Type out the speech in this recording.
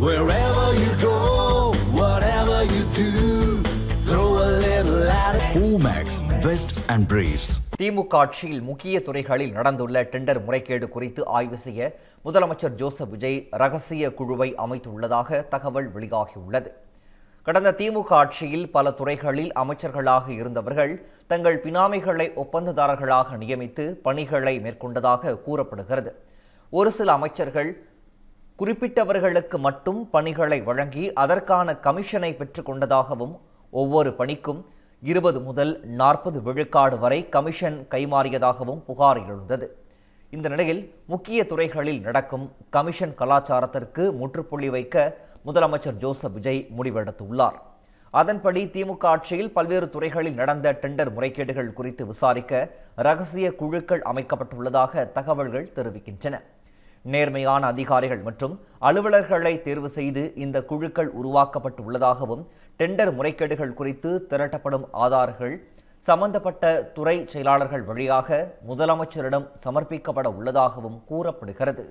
Wherever you go, whatever you do, throw a little at it. Omax, Vest and Briefs. திமுக ஆட்சியில் முக்கிய துறைகளில் நடந்துள்ள tender முறைகேடு குறித்து ஆய்வு செய்ய முதலமைச்சர் ஜோசப் விஜய் ரகசிய குழுவை அமைத்துள்ளதாக தகவல் வெளியாகியுள்ளது. கடந்த திமுக ஆட்சியில் பல துறைகளில் அமைச்சர்களாக இருந்தவர்கள் தங்கள் பினாமிகளை ஒப்பந்ததாரர்களாக நியமித்து பணிகளை மேற்கொண்டதாக கூறப்படுகிறது. ஒரு சில அமைச்சர்கள் குறிப்பிட்டவர்களுக்கு மட்டும் பணிகளை வழங்கி அதற்கான கமிஷனை பெற்றுக் கொண்டதாகவும் ஒவ்வொரு பணிக்கும் 20 முதல் 40 விழுக்காடு வரை கமிஷன் கைமாறியதாகவும் புகார் எழுந்தது. இந்த நிலையில் முக்கிய துறைகளில் நடக்கும் கமிஷன் கலாச்சாரத்திற்கு முற்றுப்புள்ளி வைக்க முதலமைச்சர் ஜோசப் விஜய் முடிவெடுத்துள்ளார். அதன்படி திமுக ஆட்சியில் பல்வேறு துறைகளில் நடந்த டெண்டர் முறைகேடுகள் குறித்து விசாரிக்க ரகசிய குழுக்கள் அமைக்கப்பட்டுள்ளதாக தகவல்கள் தெரிவிக்கின்றன. நேர்மையான அதிகாரிகள் மற்றும் அலுவலர்களை தேர்வு செய்து இந்த குழுக்கள் உருவாக்கப்பட்டுள்ளதாகவும் டெண்டர் முறைகேடுகள் குறித்து திரட்டப்படும் ஆதாரங்கள் சம்பந்தப்பட்ட துறை செயலாளர்கள் வழியாக முதலமைச்சரிடம் சமர்ப்பிக்கப்பட உள்ளதாகவும் கூறப்படுகிறது.